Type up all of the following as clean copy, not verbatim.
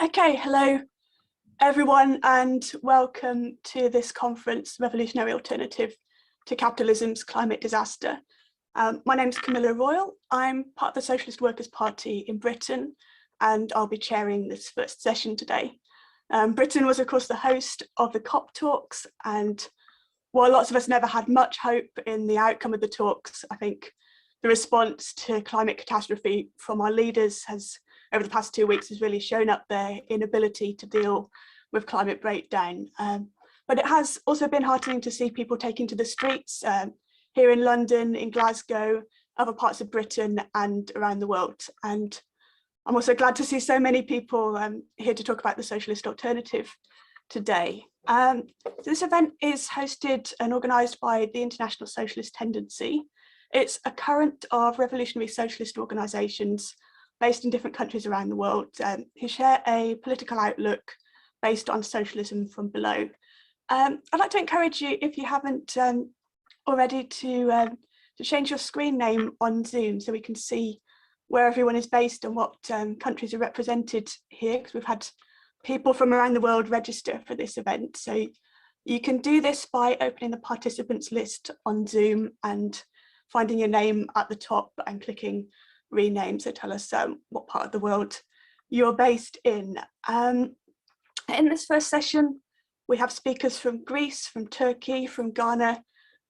Okay, hello everyone and welcome to this conference, Revolutionary Alternative to Capitalism's Climate Disaster. My name is Camilla Royal. I'm part of the Socialist Workers' Party in Britain and I'll be chairing this first session today. Britain was of course the host of the COP talks, and while lots of us never had much hope in the outcome of the talks, I think the response to climate catastrophe from our leaders over the past 2 weeks has really shown up their inability to deal with climate breakdown. But it has also been heartening to see people taking to the streets here in London, in Glasgow, other parts of Britain and around the world. And I'm also glad to see so many people here to talk about the socialist alternative today. So this event is hosted and organised by the International Socialist Tendency. It's a current of revolutionary socialist organisations based in different countries around the world who share a political outlook based on socialism from below. I'd like to encourage you, if you haven't already, to change your screen name on Zoom so we can see where everyone is based and what countries are represented here, because we've had people from around the world register for this event. So you can do this by opening the participants list on Zoom and finding your name at the top and clicking rename, so tell us what part of the world you're based in. In this first session, we have speakers from Greece, from Turkey, from Ghana,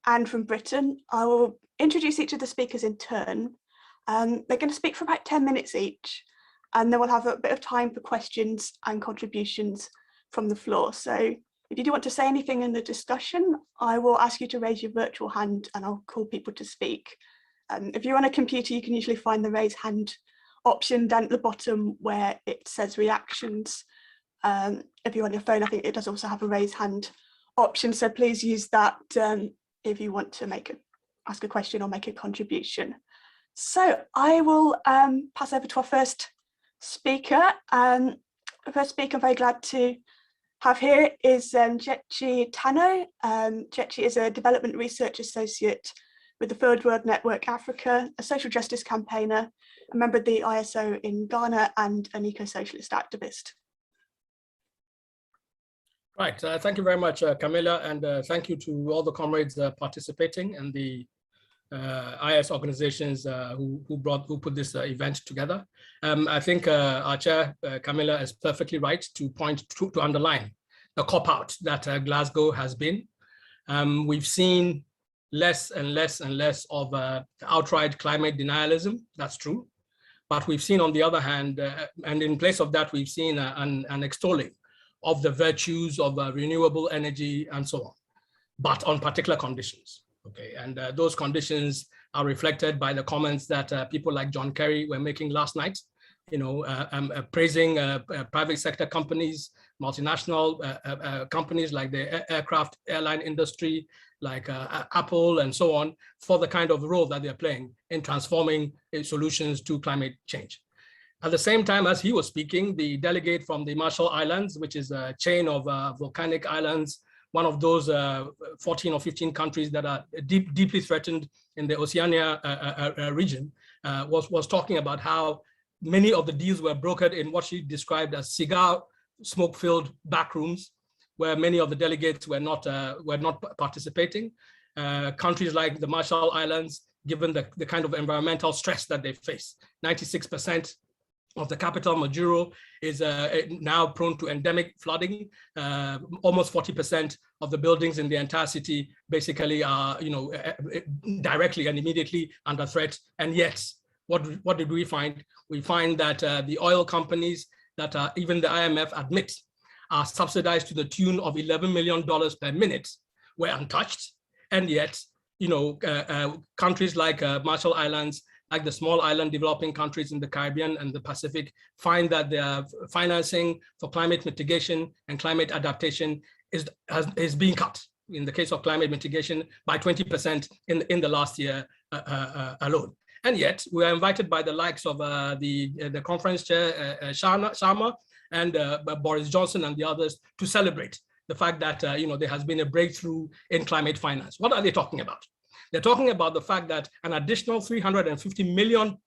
and from Britain. I will introduce each of the speakers in turn. They're going to speak for about 10 minutes each, and then we'll have a bit of time for questions and contributions from the floor. So if you do want to say anything in the discussion, I will ask you to raise your virtual hand and I'll call people to speak. If you're on a computer, you can usually find the raise hand option down at the bottom where it says reactions. If you're on your phone, I think it does also have a raise hand option. So please use that if you want to ask a question or make a contribution. So I will pass over to our first speaker. The first speaker I'm very glad to have here is Gyekye Tanoh. Gyekye is a development research associate with the Third World Network Africa, a social justice campaigner, a member of the ISO in Ghana, and an eco-socialist activist. Right, thank you very much, Camilla, and thank you to all the comrades participating and the IS organizations who put this event together. I think our chair, Camilla, is perfectly right to underline the cop-out that Glasgow has been. We've seen less and less and less of outright climate denialism. That's true. But we've seen, on the other hand, and in place of that, we've seen an extolling of the virtues of renewable energy and so on, but on particular conditions. Okay, and those conditions are reflected by the comments that people like John Kerry were making last night, praising private sector companies, multinational companies like the airline industry, like Apple and so on, for the kind of role that they're playing in transforming solutions to climate change. At the same time as he was speaking, the delegate from the Marshall Islands, which is a chain of volcanic islands, one of those 14 or 15 countries that are deeply threatened in the Oceania region, was talking about how many of the deals were brokered in what she described as cigar smoke-filled back rooms, where many of the delegates were not participating. Countries like the Marshall Islands, given the kind of environmental stress that they face, 96% of the capital, Majuro, is now prone to endemic flooding. Almost 40% of the buildings in the entire city basically are, directly and immediately under threat. And yet, what did we find? We find that the oil companies that even the IMF admit are subsidized to the tune of $11 million per minute were untouched. And yet, countries like Marshall Islands, like the small island developing countries in the Caribbean and the Pacific, find that their financing for climate mitigation and climate adaptation is being cut, in the case of climate mitigation, by 20% in the last year alone. And yet we are invited by the likes of the conference chair, Sharma, and Boris Johnson and the others to celebrate the fact that there has been a breakthrough in climate finance. What are they talking about? They're talking about the fact that an additional $350 million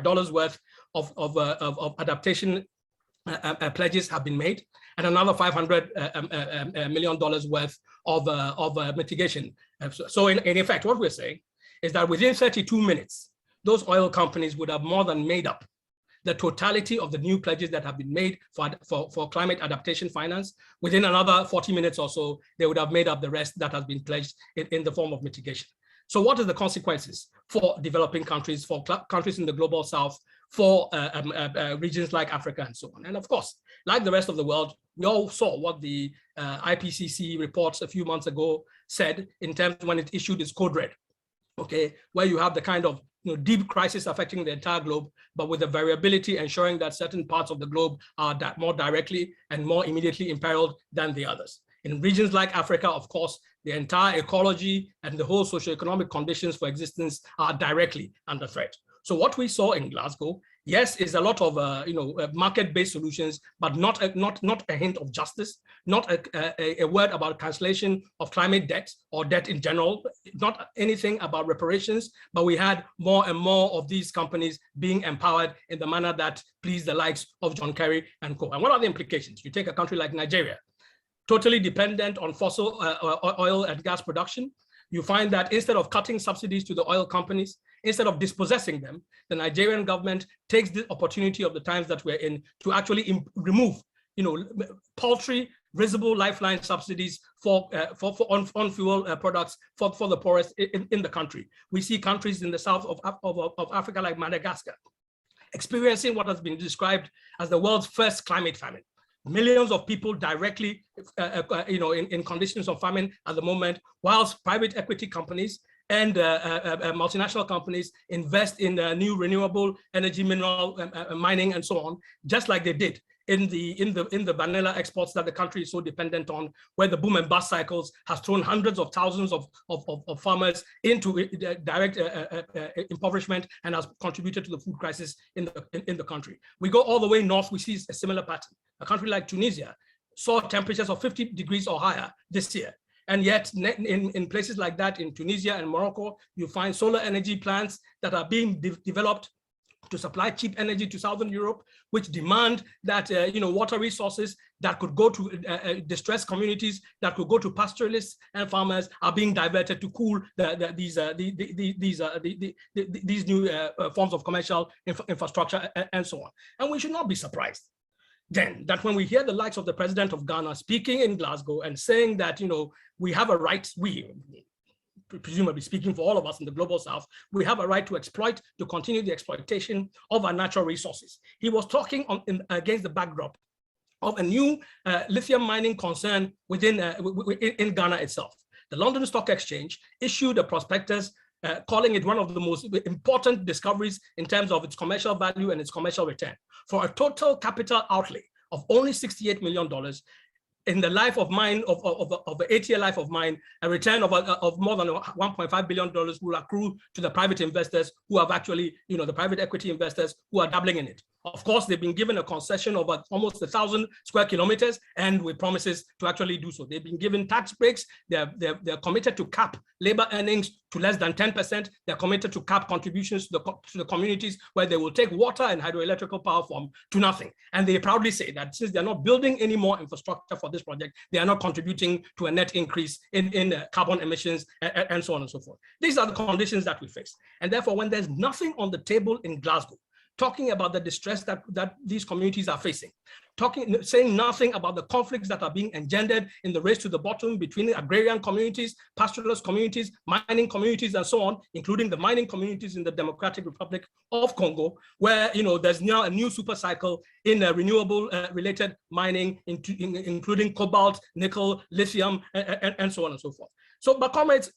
dollars worth of adaptation pledges have been made, and another $500 million worth of mitigation. So in effect, what we're saying is that within 32 minutes, those oil companies would have more than made up the totality of the new pledges that have been made for climate adaptation finance. Within another 40 minutes or so, they would have made up the rest that has been pledged in the form of mitigation. So what are the consequences for developing countries, for countries in the global south, for regions like Africa and so on? And of course, like the rest of the world, we all saw what the IPCC reports a few months ago said in terms when it issued its code red, okay, where you have the kind of deep crisis affecting the entire globe, but with the variability ensuring that certain parts of the globe are more directly and more immediately imperiled than the others. In regions like Africa, of course, the entire ecology and the whole socioeconomic conditions for existence are directly under threat. So what we saw in Glasgow, yes, is a lot of market-based solutions, but not a hint of justice, not a word about cancellation of climate debt or debt in general, not anything about reparations, but we had more and more of these companies being empowered in the manner that pleased the likes of John Kerry and co. And what are the implications? You take a country like Nigeria, totally dependent on fossil oil and gas production. You find that instead of cutting subsidies to the oil companies, instead of dispossessing them, the Nigerian government takes the opportunity of the times that we're in to actually remove, paltry, visible lifeline subsidies on fuel products for the poorest in the country. We see countries in the south of Africa like Madagascar experiencing what has been described as the world's first climate famine. Millions of people directly, in conditions of famine at the moment, whilst private equity companies and multinational companies invest in new renewable energy, mineral mining, and so on, just like they did in the vanilla exports that the country is so dependent on, where the boom and bust cycles has thrown hundreds of thousands of farmers into direct impoverishment and has contributed to the food crisis in the country. We go all the way north, we see a similar pattern. A country like Tunisia saw temperatures of 50 degrees or higher this year. And yet in places like that, in Tunisia and Morocco, you find solar energy plants that are being developed to supply cheap energy to Southern Europe, which demand that water resources that could go to distressed communities, that could go to pastoralists and farmers, are being diverted to cool these new forms of commercial infrastructure and so on. And we should not be surprised then that when we hear the likes of the president of Ghana speaking in Glasgow and saying that we have a right, presumably speaking for all of us in the global south, we have a right to continue the exploitation of our natural resources. He was talking against the backdrop of a new lithium mining concern in Ghana itself. The London Stock Exchange issued a prospectus calling it one of the most important discoveries in terms of its commercial value and its commercial return, for a total capital outlay of only $68 million. In the life of mine, of the 8-year life of mine, a return of more than $1.5 billion will accrue to the private investors who have actually, the private equity investors who are dabbling in it. Of course, they've been given a concession of almost 1,000 square kilometers, and with promises to actually do so. They've been given tax breaks. They're committed to cap labor earnings to less than 10%. They're committed to cap contributions to the communities where they will take water and hydroelectrical power from to nothing. And they proudly say that since they're not building any more infrastructure for this project, they are not contributing to a net increase in carbon emissions and so on and so forth. These are the conditions that we face. And therefore, when there's nothing on the table in Glasgow, talking about the distress that these communities are facing, saying nothing about the conflicts that are being engendered in the race to the bottom between agrarian communities, pastoralist communities, mining communities, and so on, including the mining communities in the Democratic Republic of Congo, where there's now a new super cycle in renewable related mining, including cobalt, nickel, lithium, and so on and so forth. So, but comrades,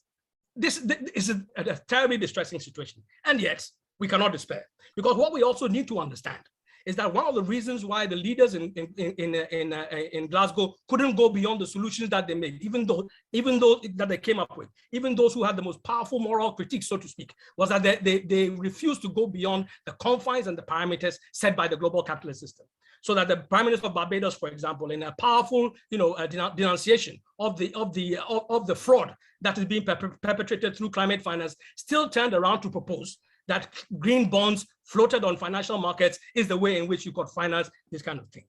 this is a terribly distressing situation, and yet we cannot despair, because what we also need to understand is that one of the reasons why the leaders in Glasgow couldn't go beyond the solutions that they made, even though that they came up with, even those who had the most powerful moral critiques, so to speak, was that they refused to go beyond the confines and the parameters set by the global capitalist system. So that the Prime Minister of Barbados, for example, in a powerful denunciation of the fraud that is being perpetrated through climate finance, still turned around to propose that green bonds floated on financial markets is the way in which you could finance this kind of thing.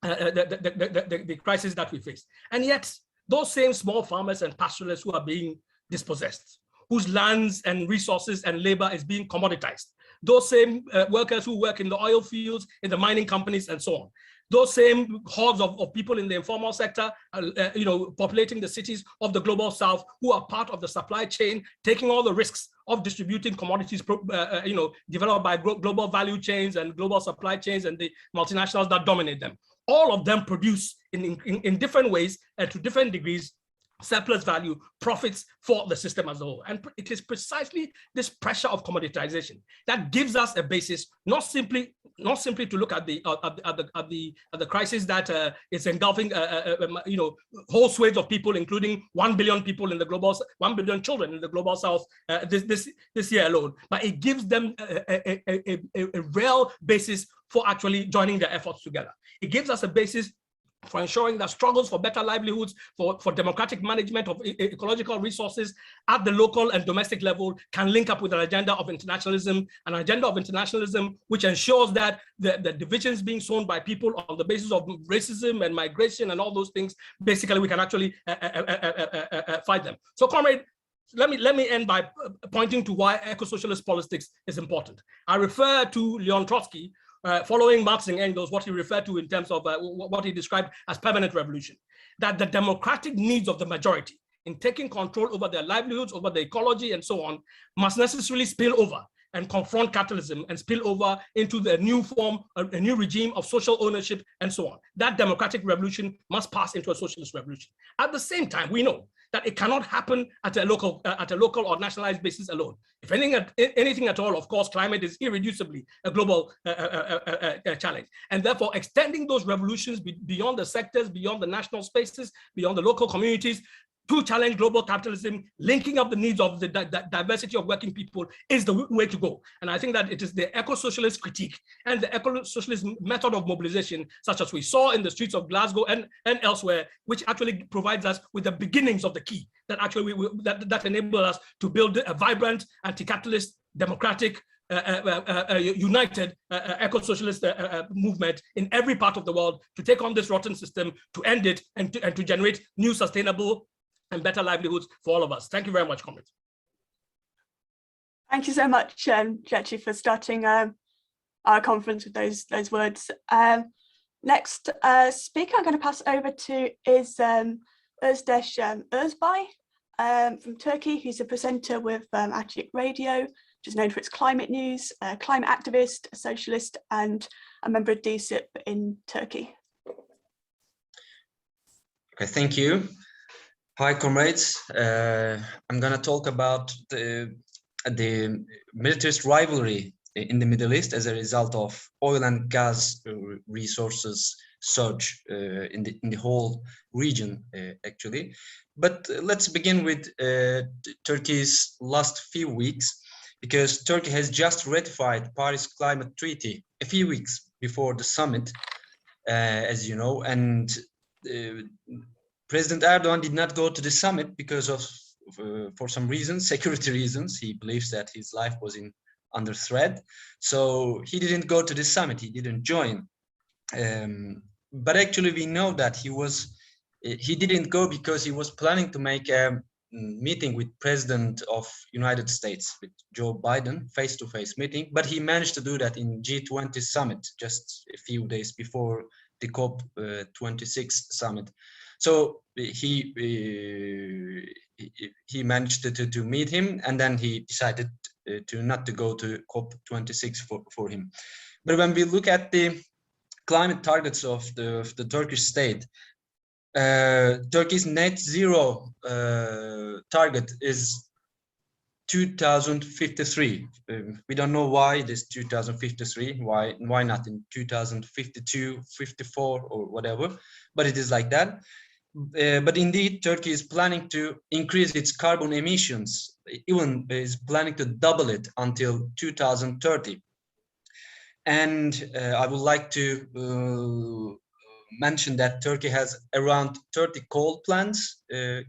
the crisis that we face. And yet, those same small farmers and pastoralists who are being dispossessed, whose lands and resources and labor is being commoditized, those same workers who work in the oil fields, in the mining companies, and so on. Those same hordes of people in the informal sector, populating the cities of the global south, who are part of the supply chain, taking all the risks of distributing commodities, developed by global value chains and global supply chains and the multinationals that dominate them. All of them produce in different ways and to different degrees surplus value, profits for the system as a whole. And it is precisely this pressure of commoditization that gives us a basis, not simply to look at the crisis that is engulfing whole swathes of people, including 1 billion people in the global, 1 billion children in the global south this year alone, but it gives them a real basis for actually joining their efforts together. It gives us a basis for ensuring that struggles for better livelihoods, for democratic management of ecological resources at the local and domestic level can link up with an agenda of internationalism, which ensures that the divisions being sown by people on the basis of racism and migration and all those things, basically we can actually fight them. So, comrade, let me end by pointing to why eco-socialist politics is important. I refer to Leon Trotsky, following Marx and Engels, what he referred to in terms of what he described as permanent revolution, that the democratic needs of the majority in taking control over their livelihoods, over the ecology and so on, must necessarily spill over and confront capitalism and spill over into the new form, a new regime of social ownership and so on. That democratic revolution must pass into a socialist revolution. At the same time, we know that it cannot happen at a local or nationalized basis alone. If anything at all, of course, climate is irreducibly a global challenge. And therefore, extending those revolutions beyond the sectors, beyond the national spaces, beyond the local communities, to challenge global capitalism, linking up the needs of the diversity of working people is the way to go. And I think that it is the eco-socialist critique and the eco-socialist method of mobilization, such as we saw in the streets of Glasgow and elsewhere, which actually provides us with the beginnings of the key that actually that enable us to build a vibrant, anti-capitalist, democratic, united eco-socialist movement in every part of the world to take on this rotten system, to end it, and to generate new sustainable and better livelihoods for all of us. Thank you very much, comrades. Thank you so much, Gyekye, for starting our conference with those words. Next speaker I'm going to pass over to is Özdeş Özbay from Turkey, who's a presenter with Açık Radio, which is known for its climate news, a climate activist, a socialist, and a member of DSIP in Turkey. Okay, thank you. Hi, comrades. I'm going to talk about the militarist rivalry in the Middle East as a result of oil and gas resources surge in the whole region, actually. But let's begin with Turkey's last few weeks, because Turkey has just ratified Paris Climate Treaty a few weeks before the summit, as you know, and President Erdogan did not go to the summit because of, for some reasons, security reasons. He believes that his life was under threat. So he didn't go to the summit, he didn't join. But actually we know that he didn't go because he was planning to make a meeting with President of United States, with Joe Biden, face-to-face meeting, but he managed to do that in G20 summit just a few days before the COP26 summit. So he managed to meet him, and then he decided not to go to COP26 for him. But when we look at the climate targets of the Turkish state, Turkey's net zero target is 2053. We don't know why it is 2053. Why not in 2052, 54, or whatever? But it is like that. But indeed, Turkey is planning to increase its carbon emissions, even is planning to double it until 2030. And I would like to mention that Turkey has around 30 coal plants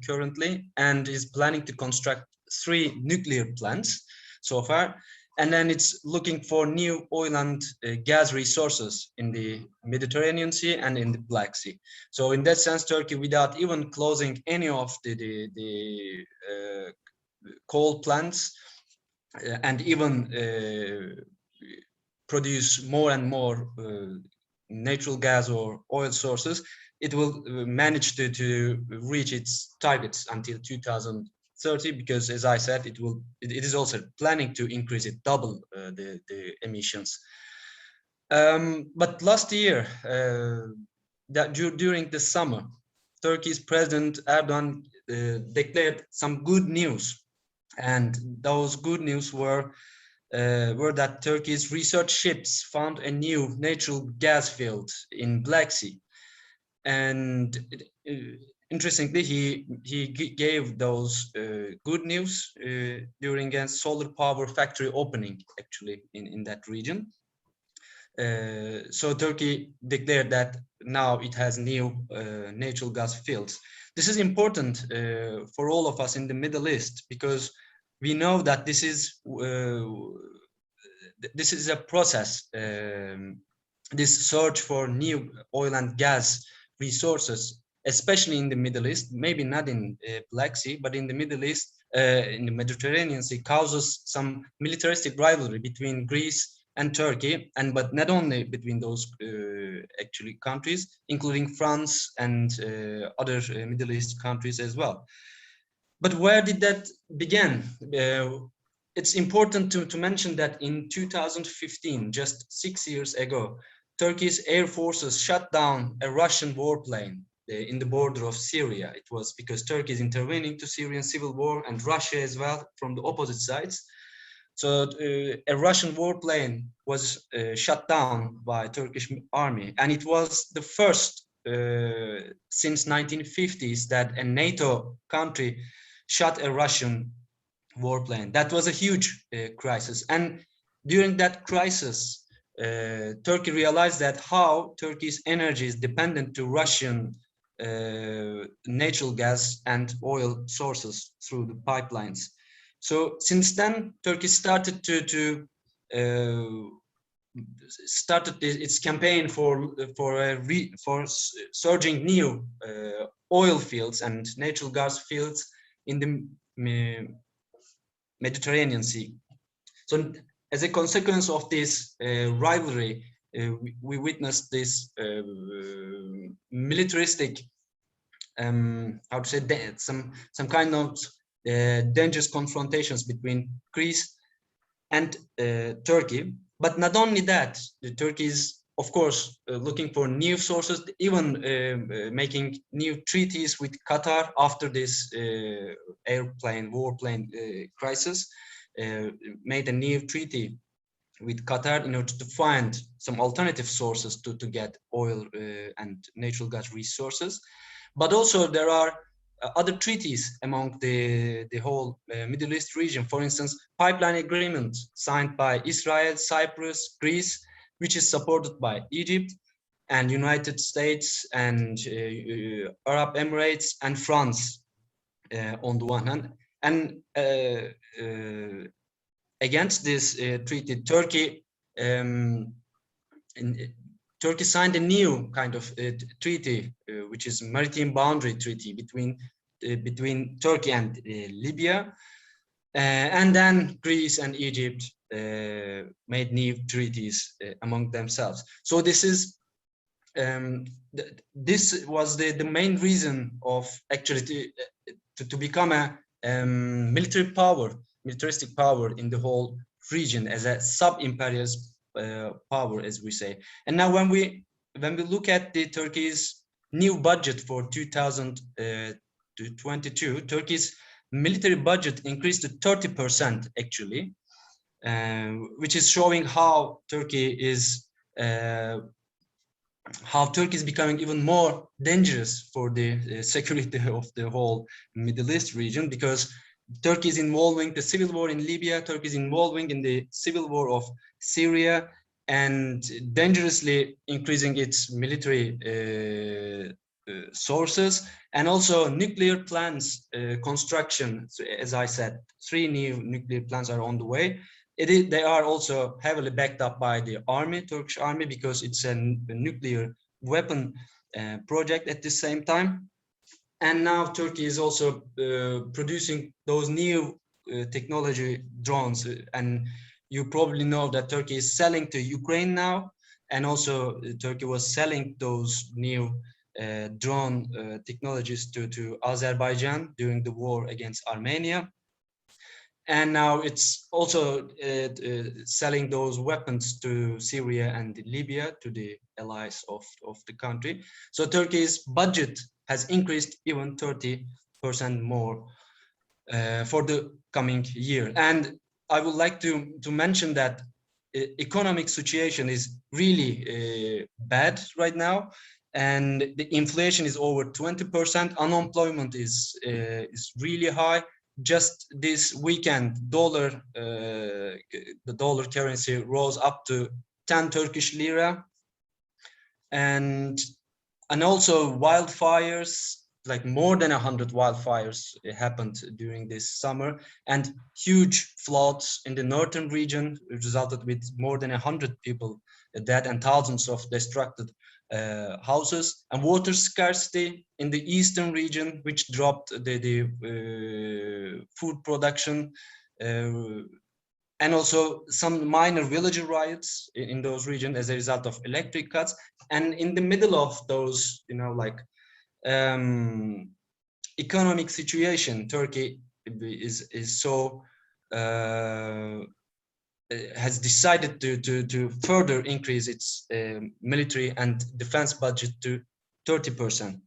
currently, and is planning to construct 3 nuclear plants so far. and then it's looking for new oil and gas resources in the Mediterranean Sea and in the Black Sea. So in that sense, Turkey, without even closing any of the coal plants and even produce more and more natural gas or oil sources, it will manage to reach its targets until 2030, because as I said, it is also planning to increase it, double the emissions. But last year, during the summer, Turkey's President Erdogan declared some good news, and those good news were that Turkey's research ships found a new natural gas field in Black Sea. And interestingly, he gave those good news during a solar power factory opening, actually, in that region. So Turkey declared that now it has new natural gas fields. This is important for all of us in the Middle East, because we know that this is a process. This search for new oil and gas resources, especially in the Middle East, maybe not in Black Sea, but in the Middle East, in the Mediterranean Sea, causes some militaristic rivalry between Greece and Turkey, but not only between those actually countries, including France and other Middle East countries as well. But where did that begin? It's important to mention that in 2015, just 6 years ago, Turkey's air forces shot down a Russian warplane in the border of Syria. It was because Turkey is intervening to Syrian civil war, and Russia as well from the opposite sides. So a Russian warplane was shot down by Turkish army, and it was the first since 1950s that a NATO country shot a Russian warplane. That was a huge crisis, and during that crisis, Turkey realized that how Turkey's energy is dependent to Russian natural gas and oil sources through the pipelines. So since then, Turkey started its campaign for surging new oil fields and natural gas fields in the Mediterranean Sea. So as a consequence of this rivalry, we witnessed this militaristic, how to say, some kind of dangerous confrontations between Greece and Turkey. But not only that, Turkey is, of course, looking for new sources, even making new treaties with Qatar after this warplane crisis. Made a new treaty with Qatar in order to find some alternative sources to get oil and natural gas resources. But also there are other treaties among the whole Middle East region. For instance, pipeline agreement signed by Israel, Cyprus, Greece, which is supported by Egypt and United States and Arab Emirates and France on the one hand. And against this treaty, Turkey signed a new kind of treaty, which is maritime boundary treaty between Turkey and Libya, and then Greece and Egypt made new treaties among themselves. So this is this was the main reason of actually to become a militaristic power in the whole region, as a sub-imperialist power, as we say. And now when we look at the Turkey's new budget for 2022, Turkey's military budget increased to 30% actually, which is showing how Turkey is becoming even more dangerous for the security of the whole Middle East region, because Turkey is involving the civil war in Libya, Turkey is involving in the civil war of Syria, and dangerously increasing its military sources, and also nuclear plants construction. So, as I said, 3 new nuclear plants are on the way. They are also heavily backed up by the army, Turkish army, because it's a nuclear weapon project at the same time. And now Turkey is also producing those new technology drones. And you probably know that Turkey is selling to Ukraine now. And also Turkey was selling those new drone technologies to Azerbaijan during the war against Armenia. And now it's also selling those weapons to Syria and Libya, to the allies of the country. So Turkey's budget has increased even 30% more for the coming year. And I would like to mention that economic situation is really bad right now. And the inflation is over 20%. Unemployment is really high. Just this weekend, the dollar currency rose up to 10 Turkish lira. And also wildfires, like more than 100 wildfires happened during this summer, and huge floods in the northern region resulted with more than 100 people dead and thousands of destructed houses, and water scarcity in the eastern region, which dropped the food production, and also some minor village riots in those regions as a result of electric cuts. And in the middle of those, economic situation, Turkey is so has decided to further increase its military and defense budget to 30%,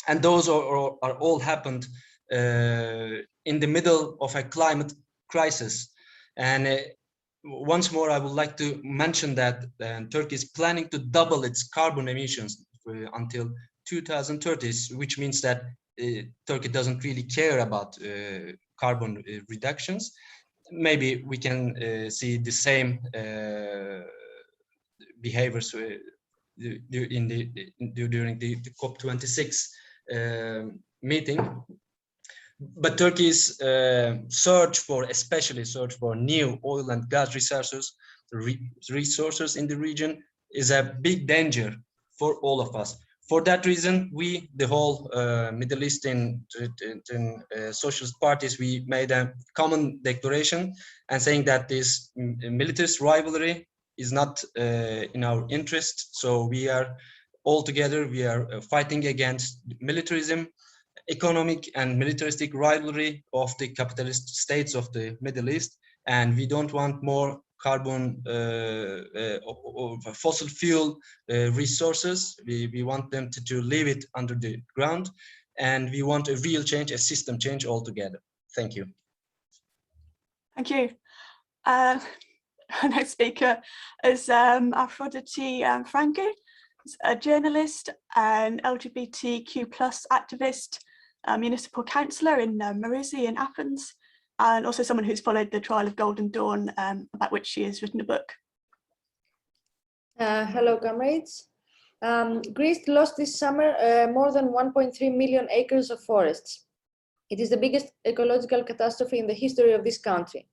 and those are all happened in the middle of a climate crisis. And once more, I would like to mention that Turkey is planning to double its carbon emissions until 2030, which means that Turkey doesn't really care about carbon reductions. Maybe we can see the same behaviors during the COP26 meeting. But Turkey's especially search for new oil and gas resources in the region is a big danger for all of us. For that reason, we, the whole Middle Eastern socialist parties, we made a common declaration and saying that this militarist rivalry is not in our interest. So we are all together, we are fighting against militarism, economic and militaristic rivalry of the capitalist states of the Middle East. And we don't want more carbon or fossil fuel resources. We want them to leave it under the ground, and we want a real change, a system change altogether. Thank you. Thank you. Our next speaker is Afroditi Frangou, a journalist, an LGBTQ+ activist, a municipal councillor in Marouzi in Athens, and also someone who's followed the trial of Golden Dawn, about which she has written a book. Hello, comrades. Greece lost this summer more than 1.3 million acres of forests. It is the biggest ecological catastrophe in the history of this country.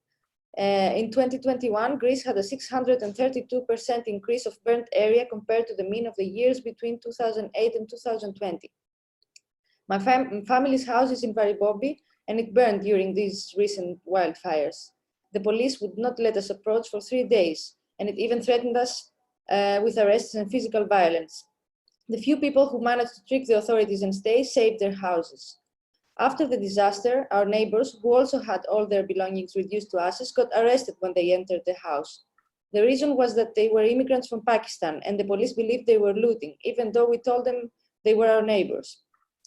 In 2021, Greece had a 632% increase of burnt area compared to the mean of the years between 2008 and 2020. My family's house is in Varibobi, and it burned during these recent wildfires. The police would not let us approach for 3 days, and it even threatened us with arrests and physical violence. The few people who managed to trick the authorities and stay saved their houses. After the disaster, our neighbors, who also had all their belongings reduced to ashes, got arrested when they entered the house. The reason was that they were immigrants from Pakistan, and the police believed they were looting, even though we told them they were our neighbors.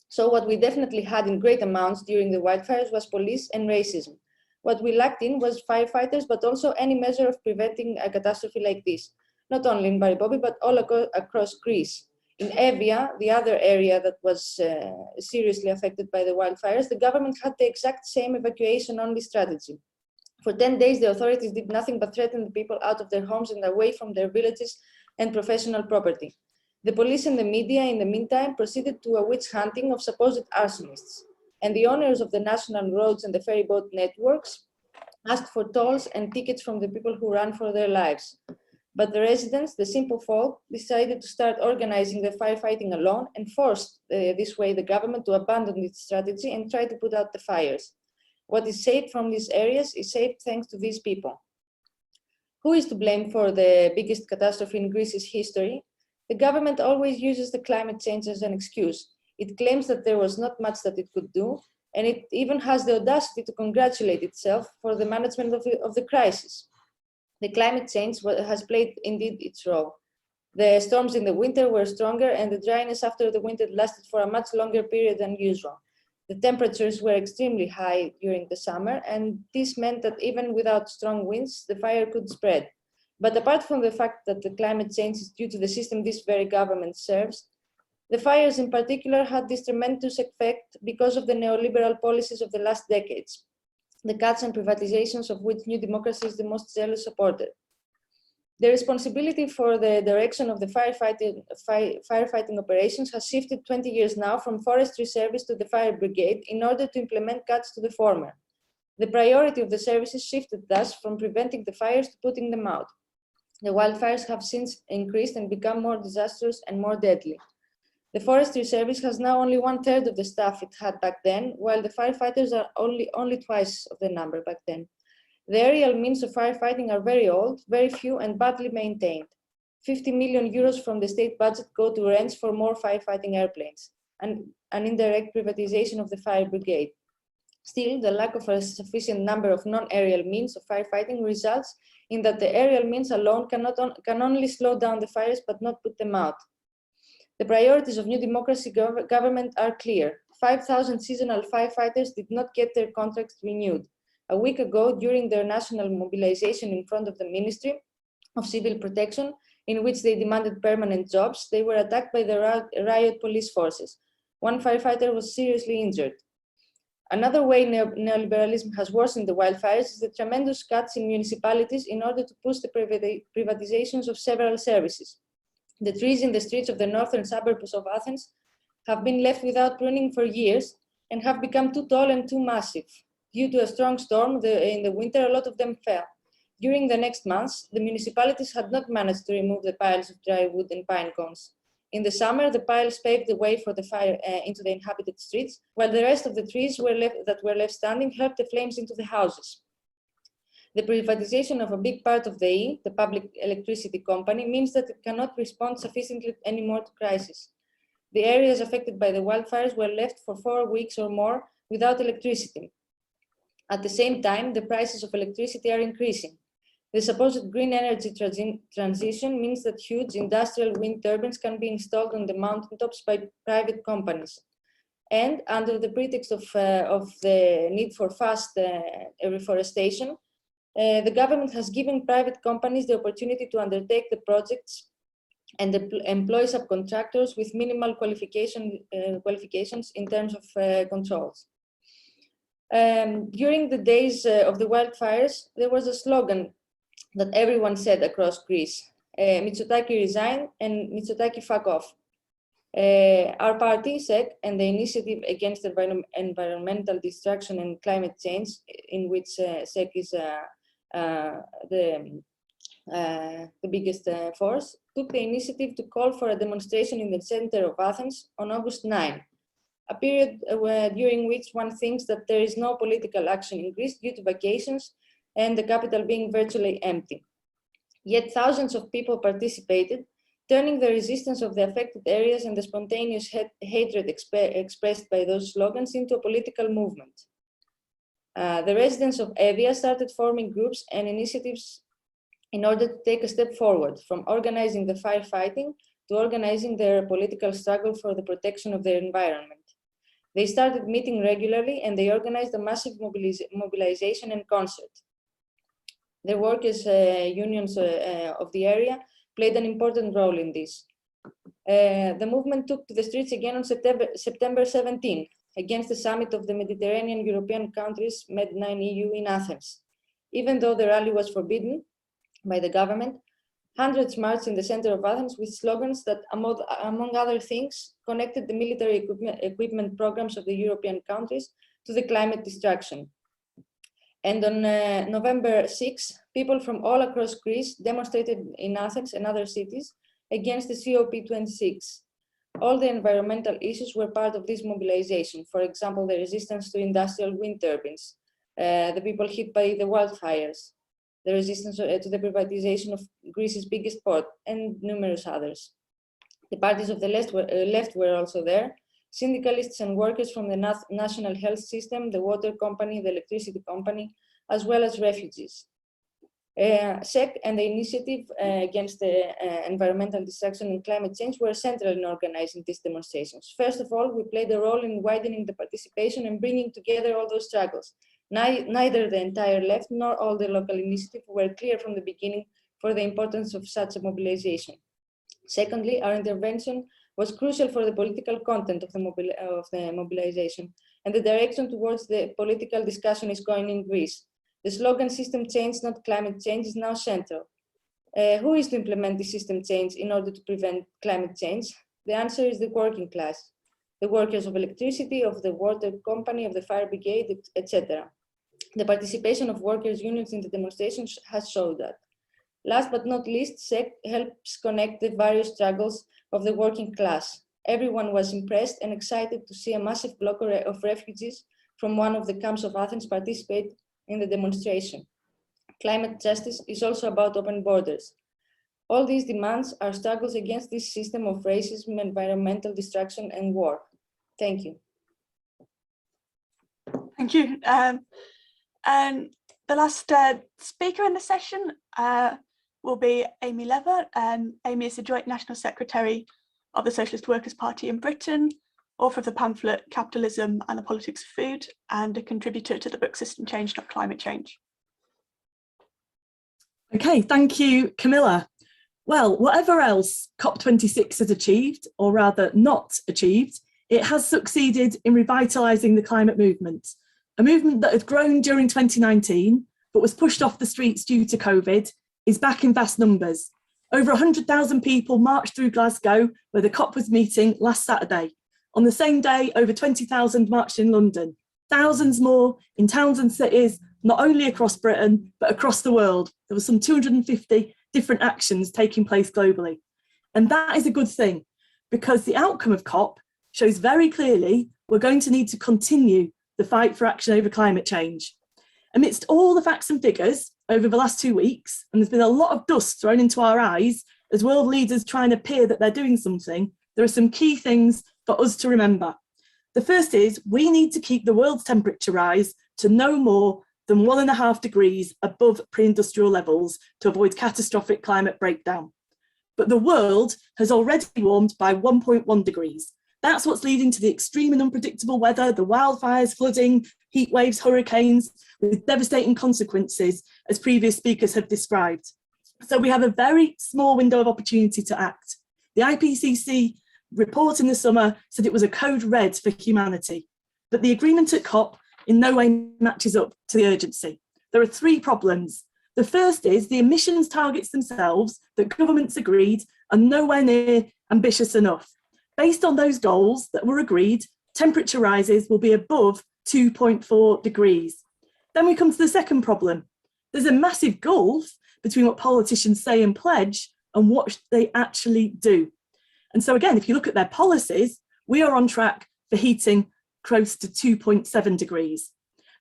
So what we definitely had in great amounts during the wildfires was police and racism. What we lacked in was firefighters, but also any measure of preventing a catastrophe like this, not only in Varibobi, but all across Greece. In Evia, the other area that was seriously affected by the wildfires, the government had the exact same evacuation-only strategy. For 10 days, the authorities did nothing but threaten the people out of their homes and away from their villages and professional property. The police and the media, in the meantime, proceeded to a witch hunting of supposed arsonists. And the owners of the national roads and the ferryboat networks asked for tolls and tickets from the people who ran for their lives. But the residents, the simple folk, decided to start organizing the firefighting alone and forced this way the government to abandon its strategy and try to put out the fires. What is saved from these areas is saved thanks to these people. Who is to blame for the biggest catastrophe in Greece's history? The government always uses the climate change as an excuse. It claims that there was not much that it could do, and it even has the audacity to congratulate itself for the management of the crisis. The climate change has played indeed its role. The storms in the winter were stronger, and the dryness after the winter lasted for a much longer period than usual. The temperatures were extremely high during the summer, and this meant that even without strong winds, the fire could spread. But apart from the fact that the climate change is due to the system this very government serves, the fires in particular had this tremendous effect because of the neoliberal policies of the last decades, the cuts and privatizations of which New Democracy is the most zealous supporter. The responsibility for the direction of the firefighting operations has shifted 20 years now from Forestry Service to the Fire Brigade in order to implement cuts to the former. The priority of the services shifted thus from preventing the fires to putting them out. The wildfires have since increased and become more disastrous and more deadly. The Forestry Service has now only 1/3 of the staff it had back then, while the firefighters are only twice of the number back then. The aerial means of firefighting are very old, very few, and badly maintained. 50 million euros from the state budget go to rents for more firefighting airplanes, and an indirect privatization of the fire brigade. Still, the lack of a sufficient number of non-aerial means of firefighting results in that the aerial means alone can only slow down the fires but not put them out. The priorities of New Democracy government are clear. 5,000 seasonal firefighters did not get their contracts renewed. A week ago, during their national mobilization in front of the Ministry of Civil Protection, in which they demanded permanent jobs, they were attacked by the riot police forces. One firefighter was seriously injured. Another way neoliberalism has worsened the wildfires is the tremendous cuts in municipalities in order to push the privatizations of several services. The trees in the streets of the northern suburbs of Athens have been left without pruning for years and have become too tall and too massive. Due to a strong storm in the winter, a lot of them fell. During the next months, the municipalities had not managed to remove the piles of dry wood and pine cones. In the summer, the piles paved the way for the fire into the inhabited streets, while the rest of the trees that were left standing helped the flames into the houses. The privatization of a big part of the E, the public electricity company, means that it cannot respond sufficiently anymore to crisis. The areas affected by the wildfires were left for 4 weeks or more without electricity. At the same time, the prices of electricity are increasing. The supposed green energy transition means that huge industrial wind turbines can be installed on the mountaintops by private companies. And under the pretext of the need for fast reforestation, the government has given private companies the opportunity to undertake the projects and employ subcontractors with minimal qualifications in terms of controls. During the days of the wildfires, there was a slogan that everyone said across Greece: Mitsotakis resign and Mitsotakis fuck off. Our party, SEC, and the Initiative Against Environmental Destruction and Climate Change, in which SEC is the biggest force, took the initiative to call for a demonstration in the center of Athens on August 9, a period during which one thinks that there is no political action in Greece due to vacations and the capital being virtually empty. Yet thousands of people participated, turning the resistance of the affected areas and the spontaneous hatred expressed by those slogans into a political movement. The residents of Evia started forming groups and initiatives in order to take a step forward, from organizing the firefighting to organizing their political struggle for the protection of their environment. They started meeting regularly and they organized a massive mobilization and concert. The workers' unions of the area played an important role in this. The movement took to the streets again on September 17, against the summit of the Mediterranean European countries, Med9EU, in Athens. Even though the rally was forbidden by the government, hundreds marched in the center of Athens with slogans that, among other things, connected the military equipment programs of the European countries to the climate destruction. And on November 6, people from all across Greece demonstrated in Athens and other cities against the COP26. All the environmental issues were part of this mobilization. For example, the resistance to industrial wind turbines, the people hit by the wildfires, the resistance to the privatization of Greece's biggest port, and numerous others. The parties of the left were also there. Syndicalists and workers from the national health system, the water company, the electricity company, as well as refugees. SEC and the initiative against the environmental destruction and climate change were central in organizing these demonstrations. First of all, we played a role in widening the participation and bringing together all those struggles. Neither the entire left nor all the local initiatives were clear from the beginning for the importance of such a mobilization. Secondly, our intervention was crucial for the political content of the mobilization and the direction towards the political discussion is going in Greece. The slogan "system change, not climate change" is now central. Who is to implement the system change in order to prevent climate change? The answer is the working class, the workers of electricity, of the water company, of the fire brigade, etc. The participation of workers' unions in the demonstrations has shown that. Last but not least, SEC helps connect the various struggles of the working class. Everyone was impressed and excited to see a massive block of refugees from one of the camps of Athens participate in the demonstration. Climate justice is also about open borders. All these demands are struggles against this system of racism, environmental destruction, and war. Thank you. Thank you. And the last speaker in the session will be Amy Lever. Amy is the Joint National Secretary of the Socialist Workers' Party in Britain, author of the pamphlet Capitalism and the Politics of Food, and a contributor to the book System Change, Not Climate Change. Okay, thank you, Camilla. Well, whatever else COP26 has achieved, or rather not achieved, it has succeeded in revitalising the climate movement, a movement that had grown during 2019, but was pushed off the streets due to COVID, is back in vast numbers. Over 100,000 people marched through Glasgow, where the COP was meeting last Saturday. On the same day, over 20,000 marched in London. Thousands more in towns and cities, not only across Britain, but across the world. There were some 250 different actions taking place globally. And that is a good thing, because the outcome of COP shows very clearly we're going to need to continue the fight for action over climate change. Amidst all the facts and figures over the last 2 weeks, and there's been a lot of dust thrown into our eyes as world leaders try and appear that they're doing something, there are some key things for us to remember. The first is we need to keep the world's temperature rise to no more than 1.5 degrees above pre-industrial levels to avoid catastrophic climate breakdown. But the world has already warmed by 1.1 degrees. That's what's leading to the extreme and unpredictable weather, the wildfires, flooding, heat waves, hurricanes, with devastating consequences, as previous speakers have described. So we have a very small window of opportunity to act. The IPCC report in the summer said it was a code red for humanity, but the agreement at COP in no way matches up to the urgency. There are 3 problems. The first is the emissions targets themselves that governments agreed are nowhere near ambitious enough. Based on those goals that were agreed, temperature rises will be above 2.4 degrees. Then we come to the second problem. There's a massive gulf between what politicians say and pledge and what they actually do. And so again, if you look at their policies, we are on track for heating close to 2.7 degrees.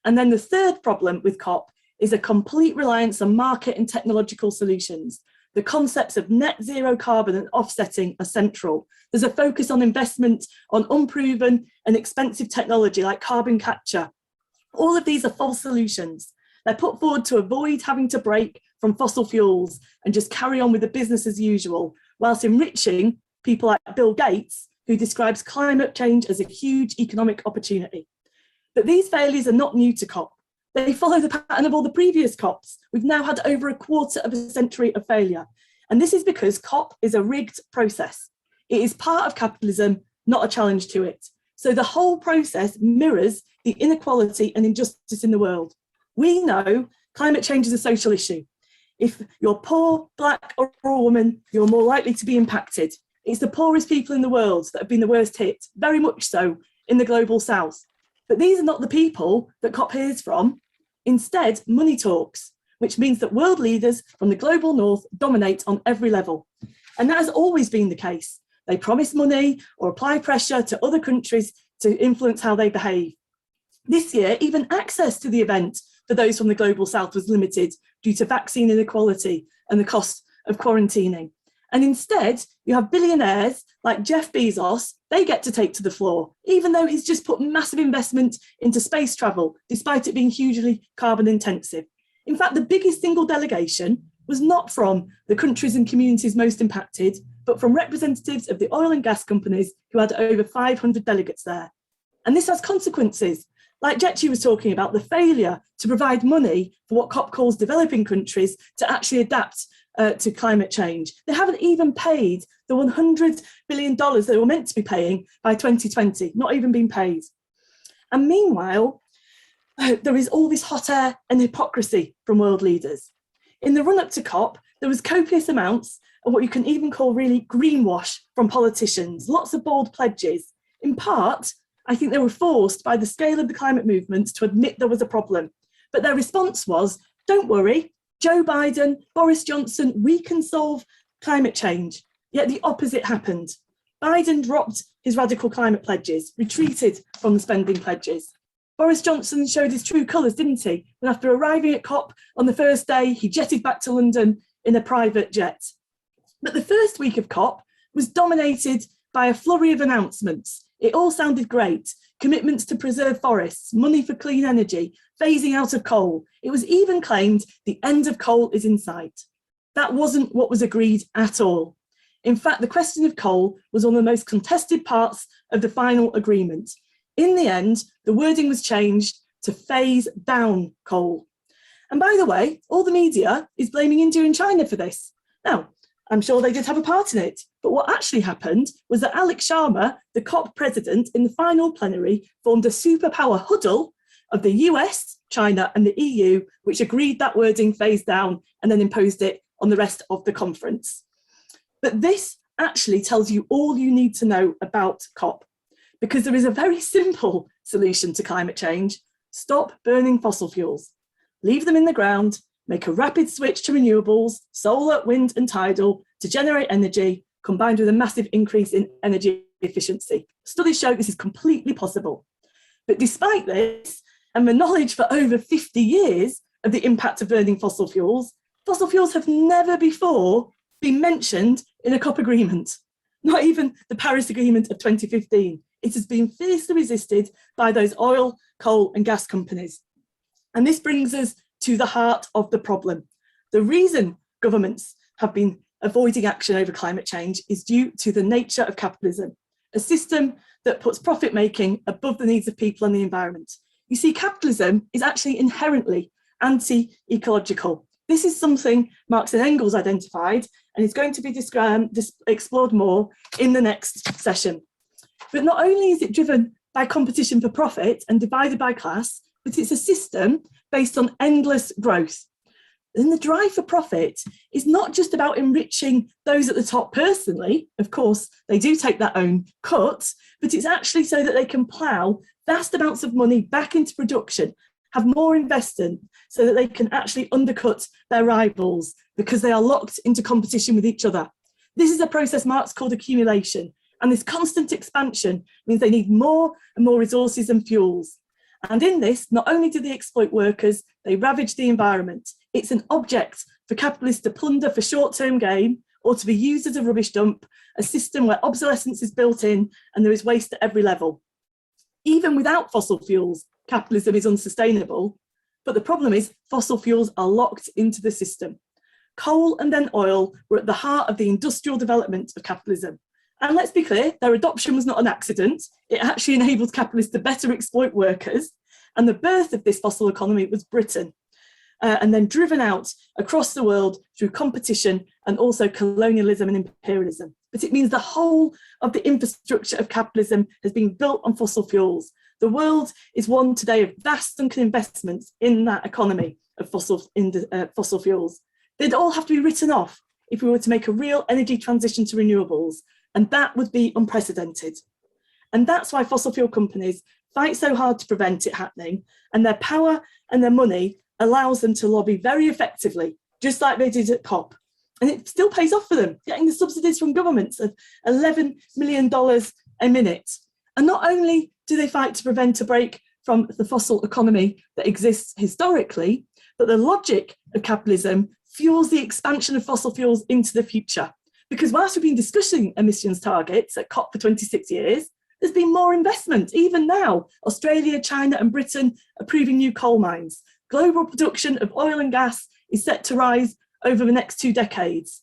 And then the third problem with COP is a complete reliance on market and technological solutions. The concepts of net zero carbon and offsetting are central. There's a focus on investment on unproven and expensive technology like carbon capture. All of these are false solutions. They're put forward to avoid having to break from fossil fuels and just carry on with the business as usual, whilst enriching people like Bill Gates, who describes climate change as a huge economic opportunity. But these failures are not new to COP. They follow the pattern of all the previous COPs. We've now had over 1/4 of a century of failure. And this is because COP is a rigged process. It is part of capitalism, not a challenge to it. So the whole process mirrors the inequality and injustice in the world. We know climate change is a social issue. If you're poor, black or a woman, you're more likely to be impacted. It's the poorest people in the world that have been the worst hit, very much so in the global south. But these are not the people that COP hears from. Instead, money talks, which means that world leaders from the global north dominate on every level. And that has always been the case. They promise money or apply pressure to other countries to influence how they behave. This year, even access to the event for those from the global south was limited due to vaccine inequality and the cost of quarantining. And instead, you have billionaires like Jeff Bezos, they get to take to the floor, even though he's just put massive investment into space travel, despite it being hugely carbon intensive. In fact, the biggest single delegation was not from the countries and communities most impacted, but from representatives of the oil and gas companies who had over 500 delegates there. And this has consequences. Like Gyekye was talking about, the failure to provide money for what COP calls developing countries to actually adapt to climate change. They haven't even paid the $100 billion they were meant to be paying by 2020, not even been paid. And meanwhile, there is all this hot air and hypocrisy from world leaders. In the run-up to COP, there was copious amounts of what you can even call really greenwash from politicians, lots of bold pledges. In part, I think they were forced by the scale of the climate movement to admit there was a problem. But their response was, don't worry, Joe Biden, Boris Johnson, we can solve climate change. Yet the opposite happened. Biden dropped his radical climate pledges, retreated from the spending pledges. Boris Johnson showed his true colours, didn't he? And after arriving at COP on the first day, he jetted back to London in a private jet. But the first week of COP was dominated by a flurry of announcements. It all sounded great. Commitments to preserve forests, money for clean energy, phasing out of coal. It was even claimed the end of coal is in sight. That wasn't what was agreed at all. In fact, the question of coal was one of the most contested parts of the final agreement. In the end, the wording was changed to phase down coal. And by the way, all the media is blaming India and China for this. Now, I'm sure they did have a part in it, but what actually happened was that Alex Sharma, the COP president, in the final plenary, formed a superpower huddle of the US, China and the EU, which agreed that wording phased down and then imposed it on the rest of the conference. But this actually tells you all you need to know about COP, because there is a very simple solution to climate change. Stop burning fossil fuels, leave them in the ground, make a rapid switch to renewables, solar, wind and tidal to generate energy, combined with a massive increase in energy efficiency. Studies show this is completely possible. But despite this, and the knowledge for over 50 years of the impact of burning fossil fuels have never before been mentioned in a COP agreement, not even the Paris Agreement of 2015. It has been fiercely resisted by those oil, coal and gas companies. And this brings us to the heart of the problem. The reason governments have been avoiding action over climate change is due to the nature of capitalism, a system that puts profit making above the needs of people and the environment. You see, capitalism is actually inherently anti-ecological. This is something Marx and Engels identified and is going to be explored more in the next session. But not only is it driven by competition for profit and divided by class, but it's a system based on endless growth. And the drive for profit is not just about enriching those at the top personally. Of course, they do take their own cut, but it's actually so that they can plough vast amounts of money back into production, have more investment so that they can actually undercut their rivals because they are locked into competition with each other. This is a process Marx called accumulation. And this constant expansion means they need more and more resources and fuels. And in this, not only do they exploit workers, they ravage the environment. It's an object for capitalists to plunder for short-term gain or to be used as a rubbish dump, a system where obsolescence is built in and there is waste at every level. Even without fossil fuels, capitalism is unsustainable. But the problem is fossil fuels are locked into the system. Coal and then oil were at the heart of the industrial development of capitalism. And let's be clear, their adoption was not an accident. It actually enabled capitalists to better exploit workers. And the birth of this fossil economy was Britain, and then driven out across the world through competition and also colonialism and imperialism. But it means the whole of the infrastructure of capitalism has been built on fossil fuels. The world is one today of vast sunken investments in that economy of fossil fuels. They'd all have to be written off if we were to make a real energy transition to renewables. And that would be unprecedented. And that's why fossil fuel companies fight so hard to prevent it happening, and their power and their money allows them to lobby very effectively, just like they did at COP. And it still pays off for them, getting the subsidies from governments of $11 million a minute. And not only do they fight to prevent a break from the fossil economy that exists historically, but the logic of capitalism fuels the expansion of fossil fuels into the future. Because whilst we've been discussing emissions targets at COP for 26 years, there's been more investment. Even now, Australia, China and Britain approving new coal mines. Global production of oil and gas is set to rise over the next 2 decades.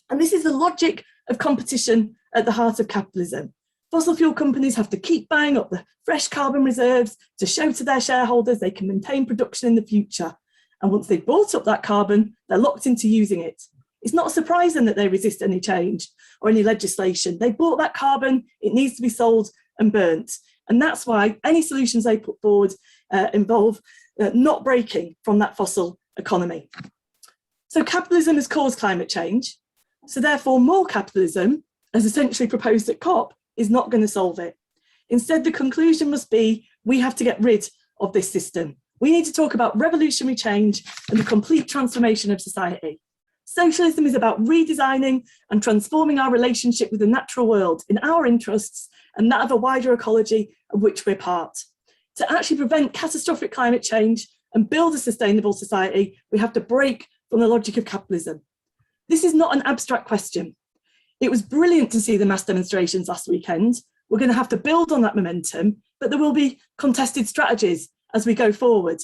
And this is the logic of competition at the heart of capitalism. Fossil fuel companies have to keep buying up the fresh carbon reserves to show to their shareholders they can maintain production in the future. And once they've bought up that carbon, they're locked into using it. It's not surprising that they resist any change or any legislation. They bought that carbon, it needs to be sold and burnt. And that's why any solutions they put forward involve not breaking from that fossil economy. So capitalism has caused climate change. So therefore more capitalism, as essentially proposed at COP, is not going to solve it. Instead, the conclusion must be we have to get rid of this system. We need to talk about revolutionary change and the complete transformation of society. Socialism is about redesigning and transforming our relationship with the natural world in our interests and that of a wider ecology of which we're part. To actually prevent catastrophic climate change and build a sustainable society, we have to break from the logic of capitalism. This is not an abstract question. It was brilliant to see the mass demonstrations last weekend. We're going to have to build on that momentum, but there will be contested strategies as we go forward.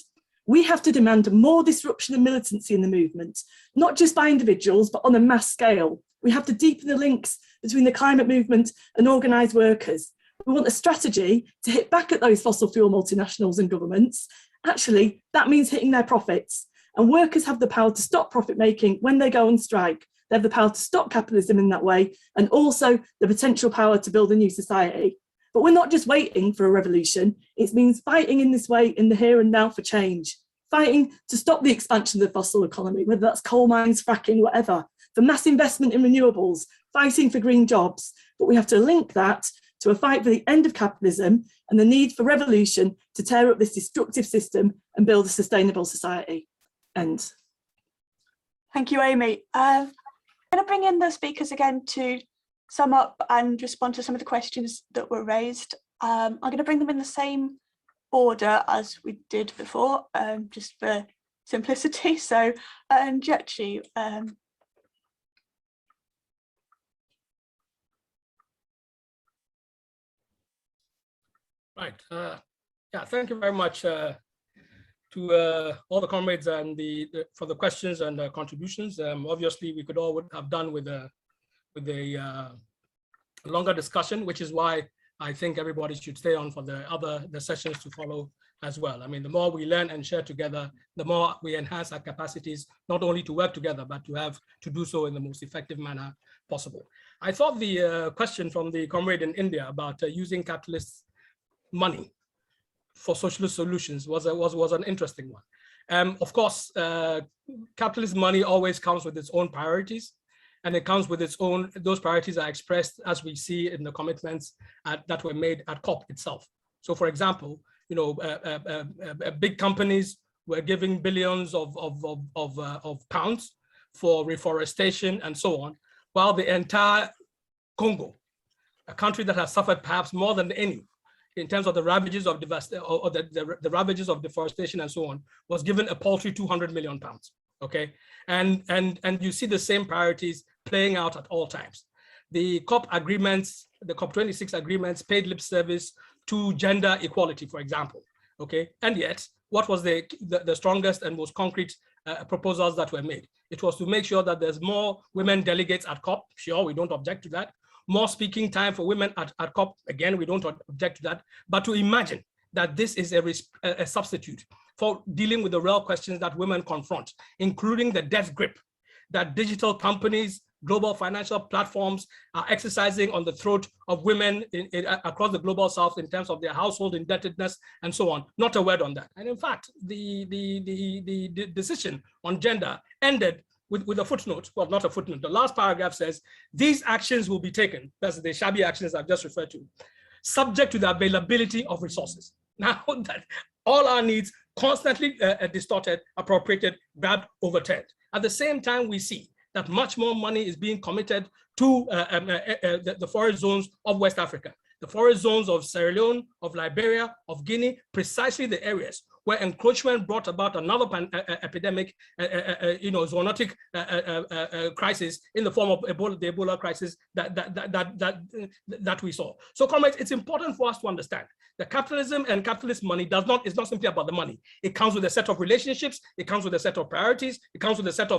We have to demand more disruption and militancy in the movement, not just by individuals, but on a mass scale. We have to deepen the links between the climate movement and organised workers. We want a strategy to hit back at those fossil fuel multinationals and governments. Actually, that means hitting their profits. And workers have the power to stop profit making when they go on strike. They have the power to stop capitalism in that way, and also the potential power to build a new society. But we're not just waiting for a revolution. It means fighting in this way in the here and now for change, fighting to stop the expansion of the fossil economy, whether that's coal mines, fracking, whatever, for mass investment in renewables, fighting for green jobs. But we have to link that to a fight for the end of capitalism and the need for revolution to tear up this destructive system and build a sustainable society. End. Thank you, Amy. I'm going to bring in the speakers again to sum up and respond to some of the questions that were raised. I'm going to bring them in the same order as we did before, just for simplicity. So, Gyekye, right. Yeah, thank you very much to all the comrades and for the questions and contributions. Obviously, we could all would have done with a longer discussion, which is why I think everybody should stay on for the sessions to follow as well. I mean, the more we learn and share together, the more we enhance our capacities, not only to work together, but to do so in the most effective manner possible. I thought the question from the comrade in India about using capitalist money for socialist solutions was an interesting one. Of course, capitalist money always comes with its own priorities, and it comes with its own, those priorities are expressed as we see in the commitments that were made at COP itself. So for example, you know, big companies were giving billions of pounds for reforestation and so on, while the entire Congo, a country that has suffered perhaps more than any in terms of the ravages of the ravages of deforestation and so on, was given a paltry 200 million pounds. Okay, and you see the same priorities playing out at all times. The COP agreements, the COP26 agreements paid lip service to gender equality, for example. Okay, and yet what was the strongest and most concrete proposals that were made? It was to make sure that there's more women delegates at COP. Sure, we don't object to that. More speaking time for women at COP. Again, we don't object to that. But to imagine that this is a substitute for dealing with the real questions that women confront, including the death grip that digital companies, global financial platforms are exercising on the throat of women across the global south in terms of their household indebtedness and so on. Not a word on that. And in fact, the decision on gender ended with a footnote. Well, not a footnote. The last paragraph says, these actions will be taken. That's the shabby actions I've just referred to. subject to the availability of resources. Now that all our needs constantly distorted, appropriated, grabbed, overturned. At the same time, we see that much more money is being committed to the forest zones of West Africa, the forest zones of Sierra Leone, of Liberia, of Guinea, precisely the areas where encroachment brought about another epidemic, zoonotic crisis in the form of Ebola, the Ebola crisis that we saw. So, comrades, it's important for us to understand that capitalism and capitalist money is not simply about the money. It comes with a set of relationships. It comes with a set of priorities. It comes with a set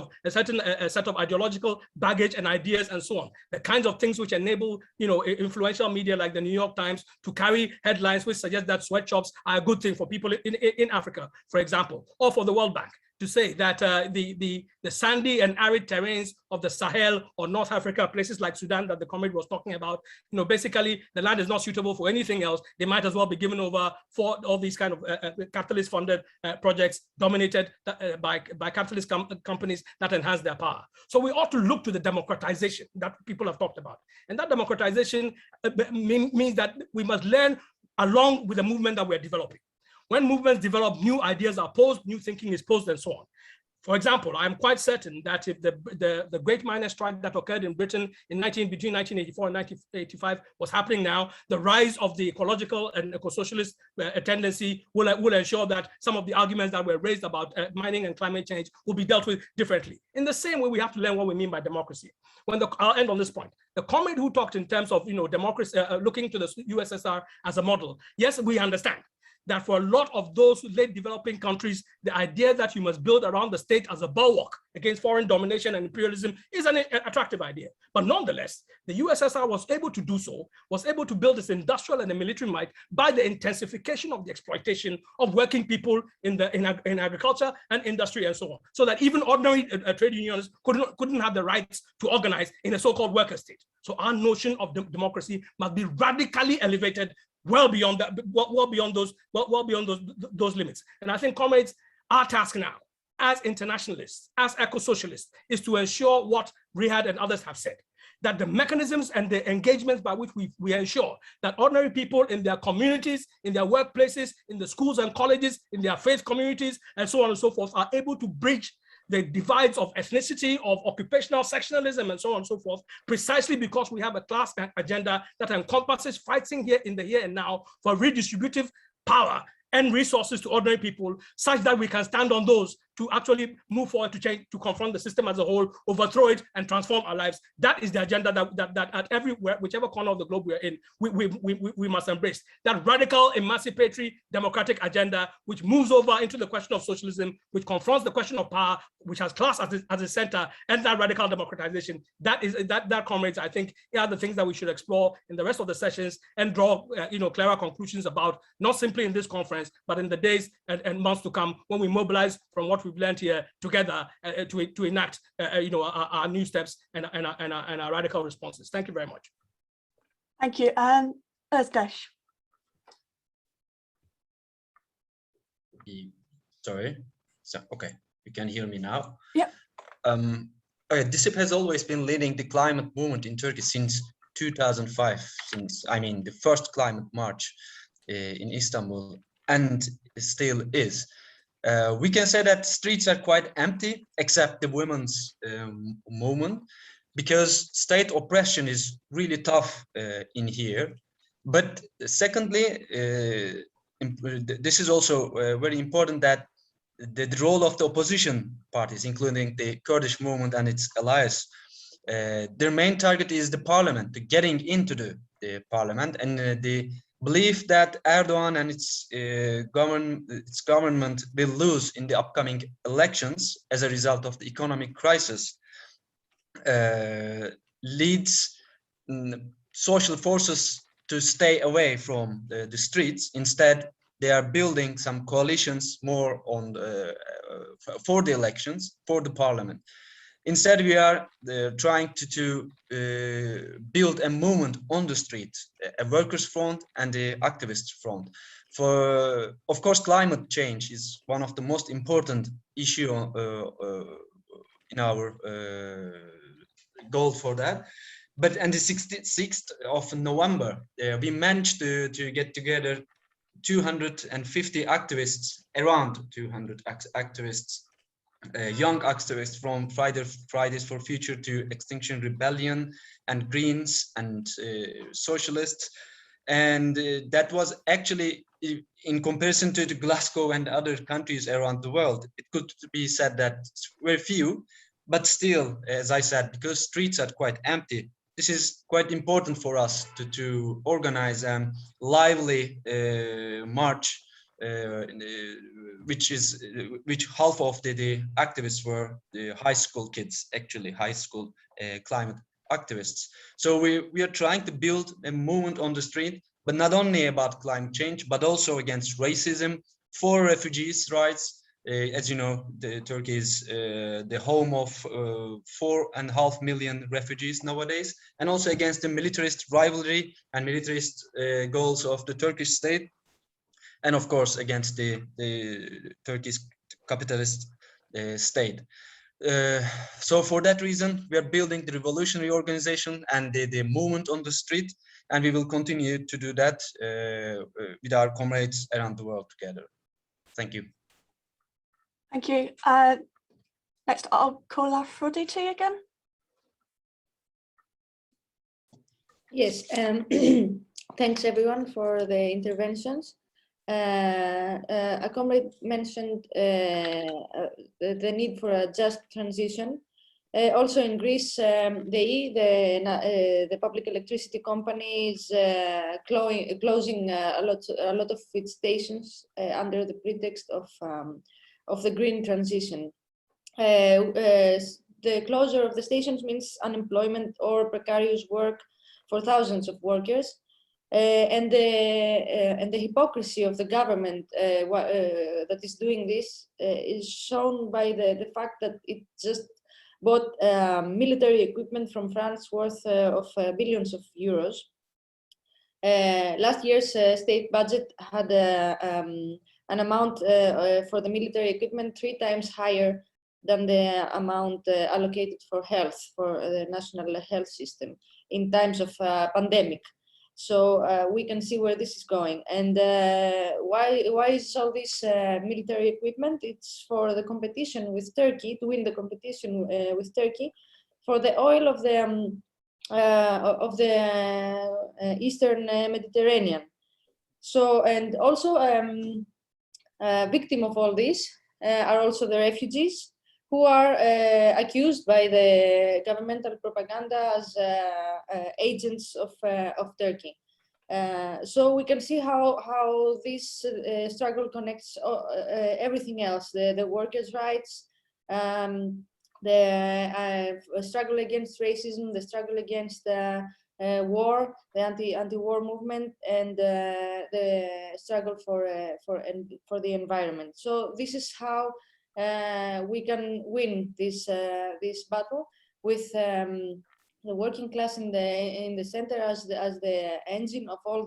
of ideological baggage and ideas and so on. The kinds of things which enable influential media like the New York Times to carry headlines which suggest that sweatshops are a good thing for people in Africa, for example, or for the World Bank to say that the sandy and arid terrains of the Sahel or North Africa, places like Sudan that the comrade was talking about, basically the land is not suitable for anything else. They might as well be given over for all these kind of capitalist funded projects dominated by capitalist companies that enhance their power. So we ought to look to the democratization that people have talked about. And that democratization means that we must learn along with the movement that we're developing. When movements develop, new ideas are posed, new thinking is posed, and so on. For example, I'm quite certain that if the great miners' strike that occurred in Britain between 1984 and 1985 was happening now, the rise of the ecological and eco-socialist tendency will ensure that some of the arguments that were raised about mining and climate change will be dealt with differently. In the same way, we have to learn what we mean by democracy. I'll end on this point. The comrade who talked in terms of democracy, looking to the USSR as a model, yes, we understand that for a lot of those late developing countries, the idea that you must build around the state as a bulwark against foreign domination and imperialism is an attractive idea. But nonetheless, the USSR was able to do so, was able to build its industrial and military might by the intensification of the exploitation of working people in agriculture and industry and so on, so that even ordinary trade unions couldn't have the rights to organize in a so-called worker state. So our notion of democracy must be radically elevated well beyond that, well beyond those limits. And I think, comrades, our task now, as internationalists, as eco-socialists, is to ensure what Rihad and others have said, that the mechanisms and the engagements by which we ensure that ordinary people in their communities, in their workplaces, in the schools and colleges, in their faith communities, and so on and so forth, are able to bridge the divides of ethnicity, of occupational sectionalism, and so on and so forth, precisely because we have a class agenda that encompasses fighting here in the here and now for redistributive power and resources to ordinary people, such that we can stand on those to actually move forward to change, to confront the system as a whole, overthrow it, and transform our lives. That is the agenda that at everywhere, whichever corner of the globe we're in, we must embrace. That radical, emancipatory, democratic agenda, which moves over into the question of socialism, which confronts the question of power, which has class as a center, and that radical democratization. That, comrades, I think, are the things that we should explore in the rest of the sessions and draw, clearer conclusions about, not simply in this conference, but in the days and months to come, when we mobilize from what we've learned here together to enact, our new steps and our radical responses. Thank you very much. Thank you. Özdeş. Sorry. So, okay, you can hear me now. Yeah. Okay, DİSİP has always been leading the climate movement in Turkey since 2005, the first climate march in Istanbul, and still is. We can say that streets are quite empty, except the women's movement, because state oppression is really tough in here. But secondly, this is also very important, that the role of the opposition parties, including the Kurdish movement and its allies, their main target is the parliament, getting into the parliament, and the belief that Erdogan and its government will lose in the upcoming elections as a result of the economic crisis leads social forces to stay away from the streets. Instead, they are building some coalitions more on for the elections, for the parliament. Instead, we are trying to build a movement on the street, a workers' front and the activist front. Of course, climate change is one of the most important issue in our goal for that. But on the 6th of November, we managed to get together 250 activists, around 200 activists, young activists from Fridays for Future to Extinction Rebellion and Greens and socialists. And that was actually, in comparison to the Glasgow and other countries around the world, it could be said that very few, but still, as I said, because streets are quite empty, this is quite important for us to organize a lively march, which half of the activists were the high school kids, actually high school climate activists. So we are trying to build a movement on the street, but not only about climate change, but also against racism, for refugees' rights. As you know, Turkey is the home of 4.5 million refugees nowadays, and also against the militarist rivalry and militarist goals of the Turkish state, and of course against the Turkish capitalist state. So for that reason, we are building the revolutionary organization and the movement on the street, and we will continue to do that with our comrades around the world together. Thank you. Thank you. Next, I'll call Afroditi again. Yes, thanks everyone for the interventions. A comrade mentioned the need for a just transition. Also in Greece, the public electricity company is closing a lot of its stations under the pretext of the green transition. The closure of the stations means unemployment or precarious work for thousands of workers. And the hypocrisy of the government that is doing this is shown by the fact that it just bought military equipment from France worth of billions of euros. Last year's state budget had an amount for the military equipment 3 times higher than the amount allocated for health, for the national health system in times of pandemic. So we can see where this is going. And why is all this military equipment? It's for the competition with Turkey, to win the competition with Turkey, for the oil of the Eastern Mediterranean. So, and also victim of all this are also the refugees, who are accused by the governmental propaganda as agents of Turkey. So we can see how this struggle connects everything else, the workers' rights, the struggle against racism, the struggle against war, the anti-war movement, and the struggle for the environment. So this is how we can win this battle, with the working class in the center as the engine of all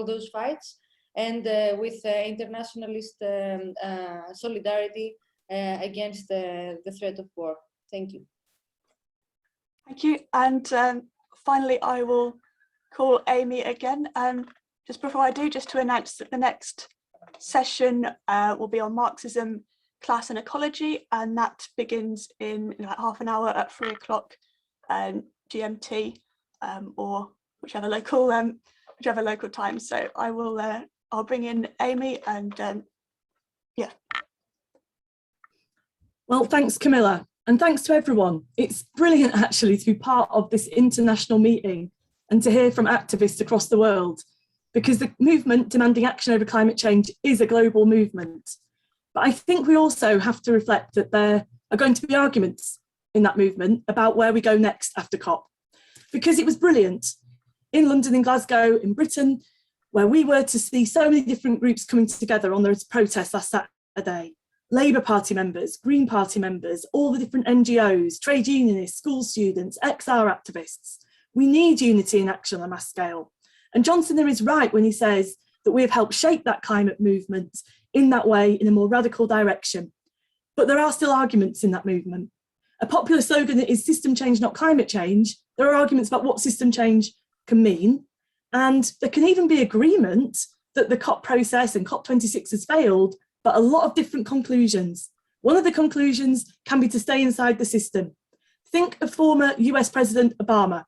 those fights, and with internationalist solidarity against the threat of war. Thank you. Thank you. And finally, I will call Amy again. Just before I do, just to announce that the next session will be on Marxism, Class and Ecology, and that begins in about half an hour at 3 o'clock GMT, or whichever local time. So I will I'll bring in Amy, and yeah. Well, thanks, Camilla, and thanks to everyone. It's brilliant actually to be part of this international meeting and to hear from activists across the world, because the movement demanding action over climate change is a global movement. But I think we also have to reflect that there are going to be arguments in that movement about where we go next after COP, because it was brilliant in London, in Glasgow, in Britain, where we were to see so many different groups coming together on those protests last Saturday. Labour Party members, Green Party members, all the different NGOs, trade unionists, school students, XR activists. We need unity in action on a mass scale. And Johnson there is right when he says that we have helped shape that climate movement in that way, in a more radical direction. But there are still arguments in that movement. A popular slogan that is system change, not climate change, There are arguments about what system change can mean. And there can even be agreement that the COP process and COP26 has failed, but a lot of different conclusions. One of the conclusions can be to stay inside the system. Think of former US President Obama,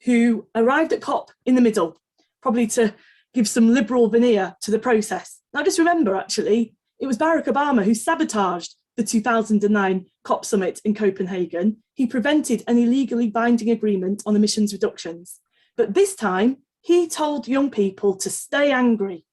who arrived at COP in the middle, probably to give some liberal veneer to the process. Now just remember, actually, it was Barack Obama who sabotaged the 2009 COP summit in Copenhagen. He prevented an illegally binding agreement on emissions reductions. But this time, he told young people to stay angry.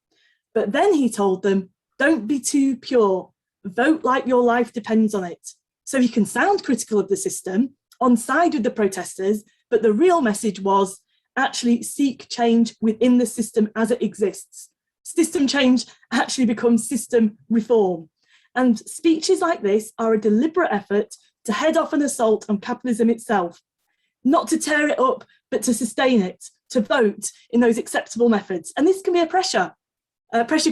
But then he told them, don't be too pure, vote like your life depends on it. So he can sound critical of the system, on side with the protesters, but the real message was actually seek change within the system as it exists. System change actually becomes system reform. And speeches like this are a deliberate effort to head off an assault on capitalism itself, not to tear it up, but to sustain it, to vote in those acceptable methods. And this can be a pressure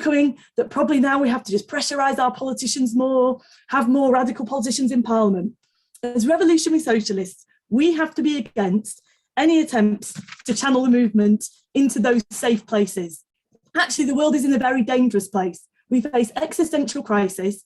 coming that probably now we have to just pressurise our politicians more, have more radical politicians in parliament. As revolutionary socialists, we have to be against any attempts to channel the movement into those safe places. Actually, the world is in a very dangerous place. We face existential crisis,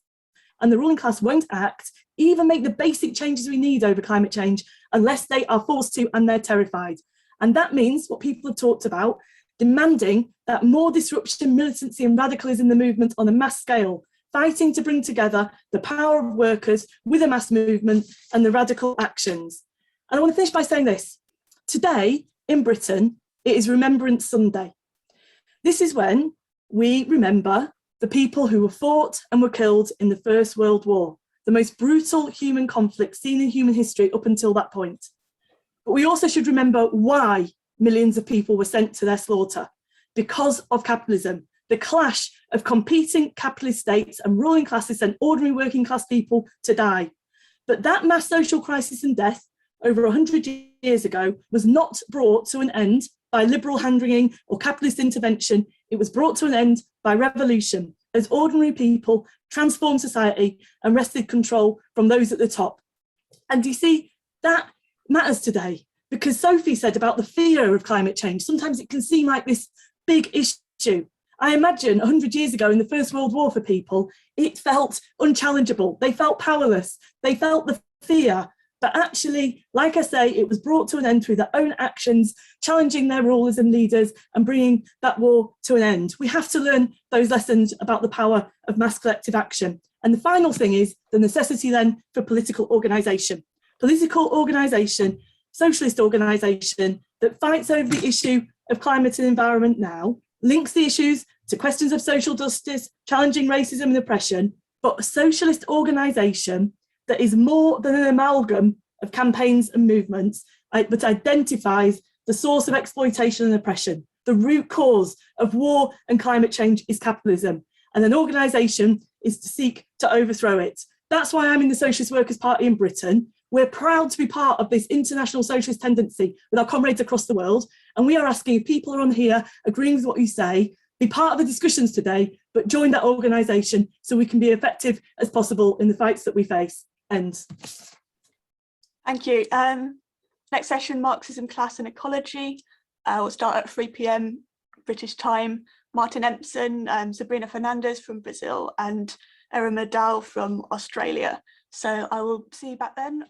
and the ruling class won't act, even make the basic changes we need over climate change, unless they are forced to and they're terrified. And that means what people have talked about, demanding that more disruption, militancy and radicalism in the movement on a mass scale, fighting to bring together the power of workers with a mass movement and the radical actions. And I want to finish by saying this. Today in Britain, it is Remembrance Sunday. This is when we remember the people who were fought and were killed in the First World War, the most brutal human conflict seen in human history up until that point. But we also should remember why millions of people were sent to their slaughter, because of capitalism. The clash of competing capitalist states and ruling classes sent ordinary working class people to die. But that mass social crisis and death over 100 years ago was not brought to an end by liberal hand-wringing or capitalist intervention. It was brought to an end by revolution, as ordinary people transformed society and wrested control from those at the top. And you see, that matters today, because Sophie said about the fear of climate change. Sometimes it can seem like this big issue. I imagine 100 years ago in the First World War for people, it felt unchallengeable. They felt powerless. They felt the fear. But actually, like I say, it was brought to an end through their own actions, challenging their rulers and leaders and bringing that war to an end. We have to learn those lessons about the power of mass collective action. And the final thing is the necessity then for political organisation. Political organisation, socialist organisation that fights over the issue of climate and environment now, links the issues to questions of social justice, challenging racism and oppression, but a socialist organisation that is more than an amalgam of campaigns and movements, but identifies the source of exploitation and oppression. The root cause of war and climate change is capitalism, and an organisation is to seek to overthrow it. That's why I'm in the Socialist Workers' Party in Britain. We're proud to be part of this international socialist tendency with our comrades across the world, and we are asking if people are on here agreeing with what you say, be part of the discussions today, but join that organisation so we can be effective as possible in the fights that we face. End. Thank you. Next session, Marxism, Class and Ecology. We'll start at 3 p.m. British time. Martin Empson, Sabrina Fernandez from Brazil and Erin Medal from Australia. So I will see you back then.